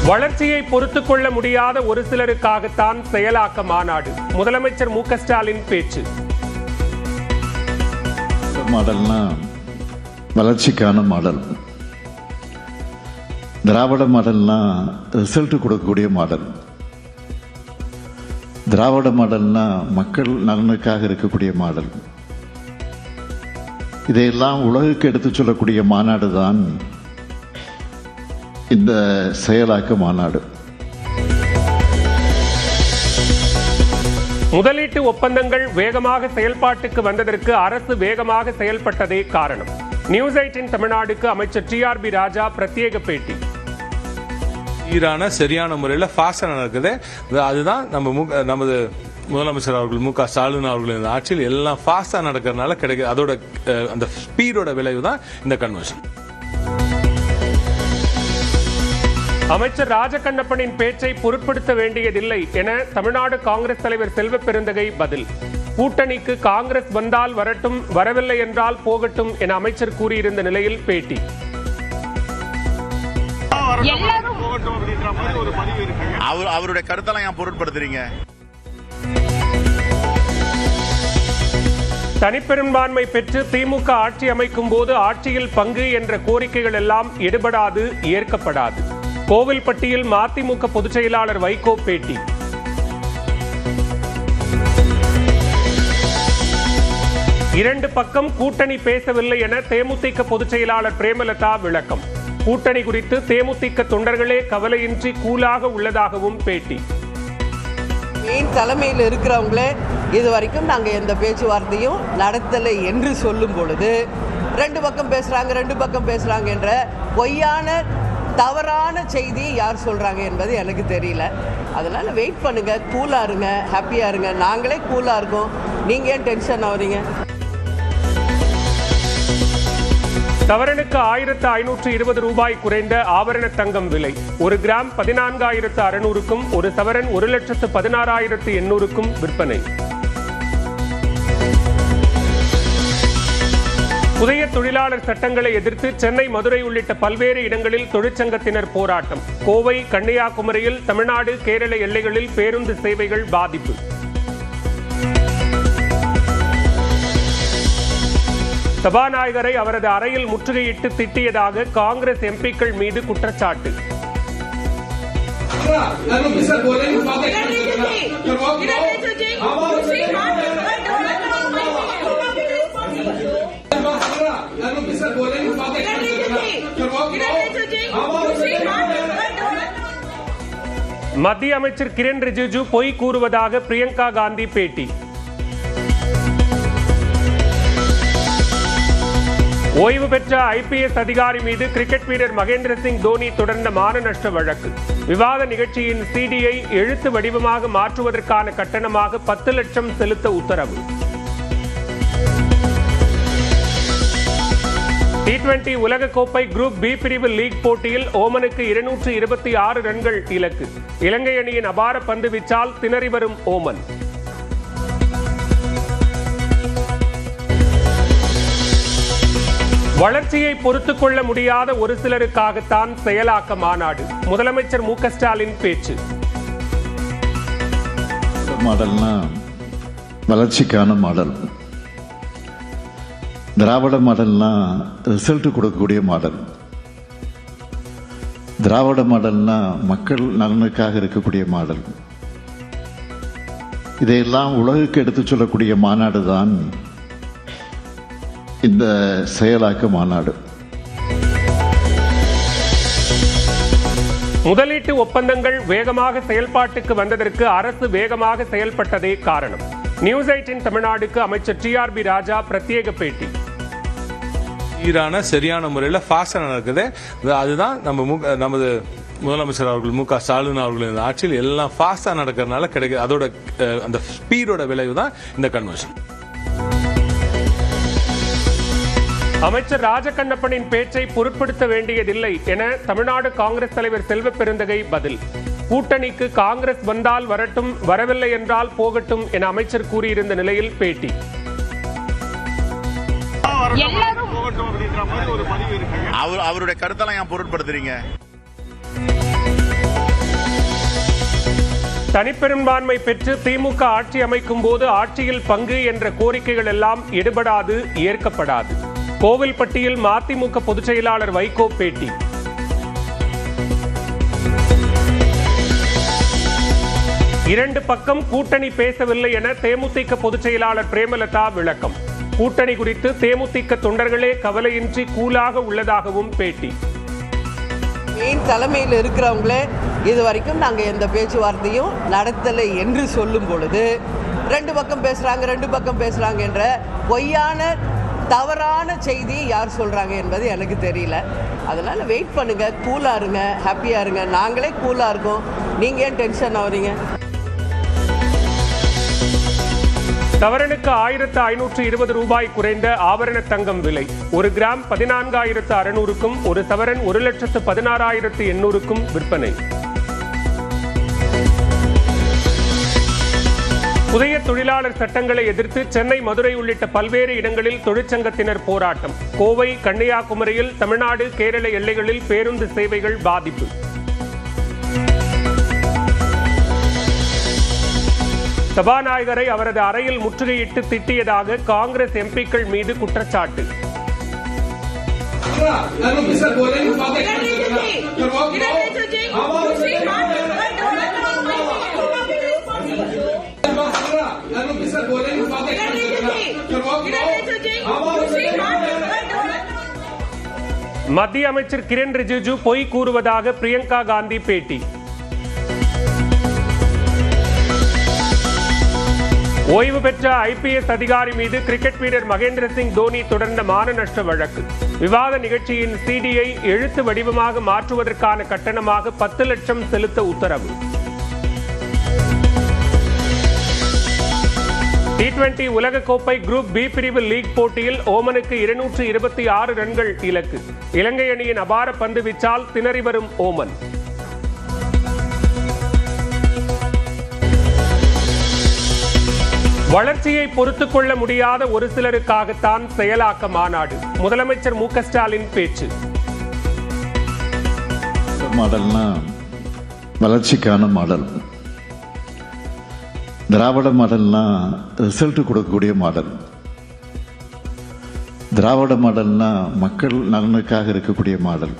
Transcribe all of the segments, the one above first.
வளர்ச்சியை பொறுத்துக் கொள்ள முடியாத ஒரு சிலருக்காகத்தான் செயலாக்க மாநாடு. முதலமைச்சர் மு க ஸ்டாலின் பேச்சு. மாடல்னா வளர்ச்சிக்கான மாடல். திராவிட மாடல்னா ரிசல்ட் கொடுக்கக்கூடிய மாடல். திராவிட மாடல்னா மக்கள் நலனுக்காக இருக்கக்கூடிய மாடல். இதையெல்லாம் உலகுக்கு எடுத்துச் சொல்லக்கூடிய மாநாடு தான் இந்த செயலாக்க மாநாடு. முதலீட்டு ஒப்பந்தங்கள் வேகமாக செயல்பாட்டுக்கு வந்ததற்கு அரசு வேகமாக செயல்பட்டதே காரணம். நியூஸ் 18 தமிழ்நாடுக்கு அமைச்சர் TRB ராஜா பிரத்யேக பேட்டி. சீரான சரியான முறையில் ஃபாஸ்டா நடக்குது. அதுதான் நமது முதலமைச்சர் அவர்கள் மு க ஸ்டாலின் அவர்களின் ஆட்சியில் எல்லாம் ஃபாஸ்டா நடக்கிறதுனால கிடைக்குது. அதோட அந்த ஸ்பீடோட விளைவு தான் இந்த கன்வர்ஷன். அமைச்சர் ராஜகண்ணப்பனின் பேச்சை பொருட்படுத்த வேண்டியதில்லை என தமிழ்நாடு காங்கிரஸ் தலைவர் செல்வ பெருந்தகை பதில். கூட்டணிக்கு காங்கிரஸ் வந்தால் வரட்டும், வரவில்லை என்றால் போகட்டும் என அமைச்சர் கூறியிருந்த நிலையில் பேட்டி. அவருடைய கருத்தெல்லாம் ஏன் பொருட்படுத்துறீங்க? தனிப்பெரும்பான்மை பெற்று திமுக ஆட்சி அமைக்கும் போது ஆட்சியில் பங்கு என்ற கோரிக்கைகள் எல்லாம் எடுபடாது, ஏற்கப்படாது. கோவில்பட்டியில் மதிமுக பொதுச் செயலாளர் வைகோ பேட்டி. இரண்டு பக்கம் கூட்டணி பேசவில்லை என தேமுதிக பொதுச் செயலாளர் பிரேமலதா விளக்கம். கூட்டணி குறித்து தேமுதிக தொண்டர்களே கவலையின்றி கூலாக உள்ளதாகவும் பேட்டி. தலைமையில் இருக்கிறவங்களே இது வரைக்கும் நாங்கள் எந்த பேச்சுவார்த்தையும் நடத்தலை என்று சொல்லும் பொழுது ரெண்டு பக்கம் பேசுறாங்க என்ற பொய்யான தவறான செய்தியை யார் சொல்றாங்க என்பது எனக்கு தெரியல. அதனால வெயிட் பண்ணுங்க, கூலா இருங்க, ஹாப்பியா இருங்க. நாங்களே கூலா இருக்கோம், நீங்க ஏன் டென்ஷன் ஆகுறீங்க? சவரனுக்கு 1520 ரூபாய் குறைந்த ஆபரண தங்கம் விலை. 1 கிராம் 14,600க்கும், ஒரு சவரன் 1,16,800க்கும் விற்பனை. புதிய தொழிலாளர் சட்டங்களை எதிர்த்து சென்னை, மதுரை உள்ளிட்ட பல்வேறு இடங்களில் தொழிற்சங்கத்தினர் போராட்டம். கோவை, கன்னியாகுமரியில் தமிழ்நாடு, கேரள எல்லைகளில் பேருந்து சேவைகள் பாதிப்பு. சபாநாயகரை அவரது அறையில் முற்றுகையிட்டு திட்டியதாக காங்கிரஸ் எம்பிக்கள் மீது குற்றச்சாட்டு. மத்திய அமைச்சர் கிரண் ரிஜிஜு பொய் கூறுவதாக பிரியங்கா காந்தி பேட்டி. ஓய்வு பெற்ற IPS அதிகாரி மீது கிரிக்கெட் வீரர் மகேந்திர சிங் தோனி தொடர்ந்த மான நஷ்ட வழக்கு. விவாத நிகழ்ச்சியின் CD-யை எழுத்து வடிவமாக மாற்றுவதற்கான கட்டணமாக 10 லட்சம் செலுத்த உத்தரவு. T20 உலகக்கோப்பை குரூப் B பிரிவு லீக் போட்டியில் ஓமனுக்கு 226 ரன்கள் இலக்கு. இலங்கை அணியின் அபார பந்து வீச்சால் திணறி வரும் ஓமன். வளர்ச்சியை பொறுத்துக் கொள்ள முடியாத ஒரு சிலருக்காகத்தான் செயலாக்க மாநாடு. முதலமைச்சர் மு க ஸ்டாலின் பேச்சு. மாடல்னா வளர்ச்சிக்கான மாடல். திராவிட மாடல்னா ரிசல்ட் கொடுக்கக்கூடிய மாடல். திராவிட மாடல்னா மக்கள் நலனுக்காக இருக்கக்கூடிய மாடல். இதையெல்லாம் உலகுக்கு எடுத்துச் சொல்லக்கூடிய மாநாடு தான் இந்த செயலாக்க மாநாடு. முதலீட்டு ஒப்பந்தங்கள் வேகமாக செயல்பாட்டுக்கு வந்ததற்கு அரசு வேகமாக செயல்பட்டதே காரணம். நியூஸ் 18 தமிழ்நாடுக்கு அமைச்சர் TRB ராஜா பிரத்யேக பேட்டி. சீரான சரியான முறையில் ஃபாஸ்டா நடக்குது. அதுதான் நமது முதலமைச்சர் அவர்கள் மு க ஸ்டாலின் அவர்களின் ஆட்சியில் எல்லாம் ஃபாஸ்டா நடக்கிறதுனால கிடைக்குது. அதோட அந்த ஸ்பீடோட விளைவு தான் இந்த கன்வர்ஷன். அமைச்சர் ராஜகண்ணப்பனின் பேச்சை பொருட்படுத்த வேண்டியதில்லை என தமிழ்நாடு காங்கிரஸ் தலைவர் செல்வ பெருந்தகை பதில். கூட்டணிக்கு காங்கிரஸ் வந்தால் வரட்டும், வரவில்லை என்றால் போகட்டும் என அமைச்சர் கூறியிருந்த நிலையில் பேட்டி. அவருடைய கருத்தெல்லாம் ஏன் பொருட்படுத்துறீங்க? தனிப்பெரும்பான்மை பெற்று திமுக ஆட்சி அமைக்கும் போது ஆட்சியில் பங்கு என்ற கோரிக்கைகள் எல்லாம் எடுபடாது, ஏற்கப்படாது. கோவில்பட்டியில் மதிமுக பொதுச் செயலாளர் வைகோ பேட்டி. இரண்டு பக்கம் கூட்டணி பேசவில்லை என தேமுதிக பொதுச் செயலாளர் பிரேமலதா விளக்கம். கூட்டணி குறித்து தேமுதிக தொண்டர்களே கவலையின்றி கூலாக உள்ளதாகவும் பேட்டி. தலைமையில் இருக்கிறவங்களே இது வரைக்கும் நாங்கள் எந்த பேச்சுவார்த்தையும் நடத்தலை என்று சொல்லும் பொழுது ரெண்டு பக்கம் பேசுறாங்க என்ற பொய்யான தவறான செய்தி யார் சொல்றாங்க என்பது எனக்கு தெரியல. அதனால வெயிட் பண்ணுங்க, கூலா இருங்க, ஹாப்பியா இருங்க. நாங்களே கூலா இருக்கோம், நீங்க ஏன் டென்ஷன் ஆகுறீங்க? சவரனுக்கு 1520 ரூபாய் குறைந்த ஆபரண தங்கம் விலை. 1 கிராம் 14,600க்கும், ஒரு சவரன் 1,16,800க்கும் விற்பனை. புதிய தொழிலாளர் சட்டங்களை எதிர்த்து சென்னை, மதுரை உள்ளிட்ட பல்வேறு இடங்களில் தொழிற்சங்கத்தினர் போராட்டம். கோவை, கன்னியாகுமரியில் தமிழ்நாடு, கேரள எல்லைகளில் பேருந்து சேவைகள் பாதிப்பு. சபாநாயகரை அவரது அறையில் முற்றுகையிட்டு திட்டியதாக காங்கிரஸ் எம்பிக்கள் மீது குற்றச்சாட்டு. மத்திய அமைச்சர் கிரண் ரிஜிஜு பொய் கூறுவதாக பிரியங்கா காந்தி பேட்டி. ஓய்வு பெற்ற IPS அதிகாரி மீது கிரிக்கெட் வீரர் மகேந்திர சிங் தோனி தொடர்ந்த மான நஷ்ட வழக்கு. விவாத நிகழ்ச்சியின் CD-யை எழுத்து வடிவமாக மாற்றுவதற்கான கட்டணமாக 10 லட்சம் செலுத்த உத்தரவு. T20 உலகக்கோப்பை குரூப் B பிரிவு லீக் போட்டியில் ஓமனுக்கு 226 ரன்கள் இலக்கு. இலங்கை அணியின் அபார பந்து வீச்சால் திணறி வரும் ஓமன். வளர்ச்சியை பொறுத்துக் கொள்ள முடியாத ஒரு சிலருக்காகத்தான் செயலாக்க மாநாடு. முதலமைச்சர் மு க ஸ்டாலின் பேச்சு. மாடல்னா வளர்ச்சிக்கான மாடல். திராவிட மாடல்னா ரிசல்ட் கொடுக்கக்கூடிய மாடல். திராவிட மாடல்னா மக்கள் நலனுக்காக இருக்கக்கூடிய மாடல்.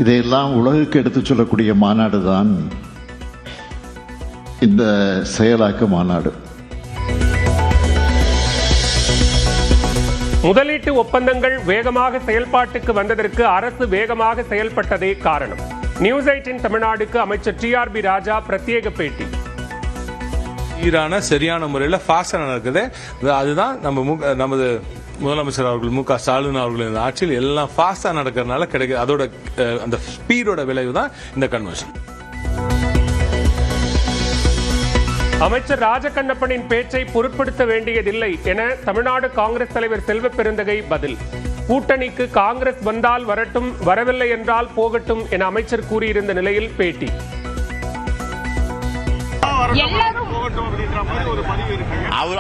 இதையெல்லாம் உலகுக்கு எடுத்து சொல்லக்கூடிய மாநாடு தான் இந்த செயலாக்க மாநாடு. முதலீட்டு ஒப்பந்தங்கள் வேகமாக செயல்பாட்டுக்கு வந்ததற்கு அரசு வேகமாக செயல்பட்டதே காரணம். நியூஸ் 18 தமிழ்நாடுக்கு அமைச்சர் TRB ராஜா பிரத்யேக பேட்டி. சீரான சரியான முறையில் ஃபாஸ்டா நடக்குது. அதுதான் நமது முதலமைச்சர் அவர்கள் மு க ஸ்டாலின் அவர்களின் ஆட்சியில் எல்லாம் ஃபாஸ்டா நடக்கிறதுனால கிடைக்குது. அதோட அந்த ஸ்பீடோட விளைவு தான் இந்த கன்வர்ஷன். அமைச்சர் ராஜகண்ணப்பனின் பேச்சை பொருட்படுத்த வேண்டியதில்லை என தமிழ்நாடு காங்கிரஸ் தலைவர் செல்வ பெருந்தகை பதில். கூட்டணிக்கு காங்கிரஸ் வந்தால் வரட்டும், வரவில்லை என்றால் போகட்டும் என அமைச்சர் கூறியிருந்த நிலையில் பேட்டி.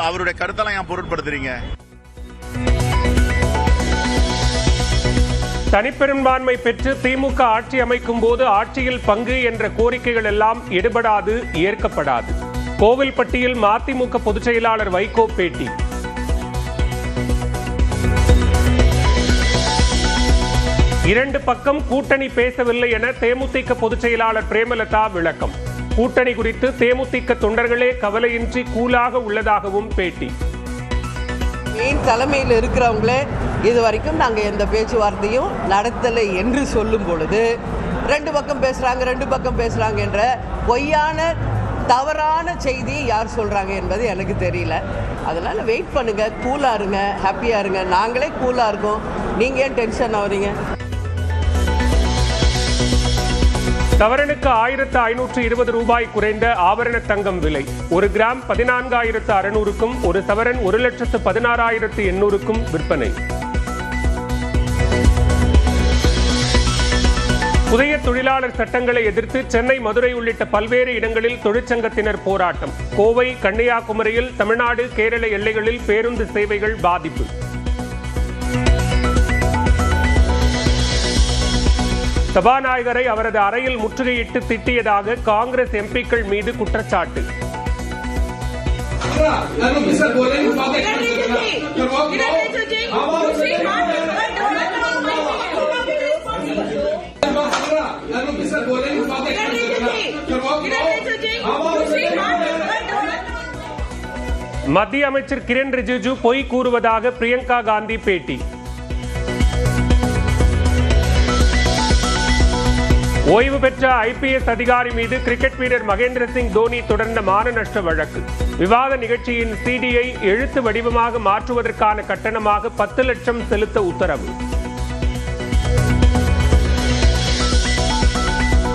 அவருடைய கருத்தெல்லாம் ஏன் பொருட்படுத்துறீங்க? தனிப்பெரும்பான்மை பெற்று திமுக ஆட்சி அமைக்கும் போது ஆட்சியில் பங்கு என்ற கோரிக்கைகள் எல்லாம் எடுபடாது, ஏற்கப்படாது. கோவில்பட்டியில் மதிமுக பொதுச் செயலாளர் வைகோ பேட்டி. இரண்டு பக்கம் கூட்டணி பேசவில்லை என தேமுதிக பொதுச் செயலாளர் பிரேமலதா விளக்கம். கூட்டணி குறித்து தேமுதிக தொண்டர்களே கவலையின்றி கூலாக உள்ளதாகவும் பேட்டி. தலைமையில் இருக்கிறவங்களே இது வரைக்கும் நாங்கள் எந்த பேச்சுவார்த்தையும் நடத்தலை என்று சொல்லும் பொழுது ரெண்டு பக்கம் பேசுறாங்க என்ற பொய்யான தவறான செய்தி யார் சொல்றாங்க என்பது எனக்கு தெரியல. அதனால வெயிட் பண்ணுங்க, கூலா இருங்க, ஹாப்பியா இருங்க. நாங்களே கூலா இருக்கோம், நீங்க ஏன் டென்ஷன் ஆகுறீங்க? சவரனுக்கு 1520 ரூபாய் குறைந்த ஆபரண தங்கம் விலை. 1 கிராம் 14,600க்கும், ஒரு சவரன் 1,16,800க்கும் விற்பனை. புதிய தொழிலாளர் சட்டங்களை எதிர்த்து சென்னை, மதுரை உள்ளிட்ட பல்வேறு இடங்களில் தொழிற்சங்கத்தினர் போராட்டம். கோவை, கன்னியாகுமரியில் தமிழ்நாடு, கேரள எல்லைகளில் பேருந்து சேவைகள் பாதிப்பு. சபாநாயகரை அவரது அறையில் முற்றுகையிட்டு திட்டியதாக காங்கிரஸ் எம்பிக்கள் மீது குற்றச்சாட்டு. மத்திய அமைச்சர் கிரண் ரிஜிஜு பொய் கூறுவதாக பிரியங்கா காந்தி பேட்டி. ஓய்வு பெற்ற IPS அதிகாரி மீது கிரிக்கெட் வீரர் மகேந்திர சிங் தோனி தொடர்ந்த மான நஷ்ட வழக்கு. விவாத நிகழ்ச்சியின் CD-யை எழுத்து வடிவமாக மாற்றுவதற்கான கட்டணமாக 10 லட்சம் செலுத்த உத்தரவு.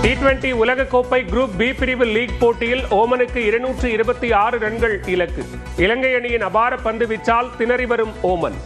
T20 உலகக்கோப்பை குரூப் B பிரிவு லீக் போட்டியில் ஓமனுக்கு 226 ரன்கள் இலக்கு. இலங்கை அணியின் அபார பந்து வீச்சால் திணறி வரும் ஓமன்.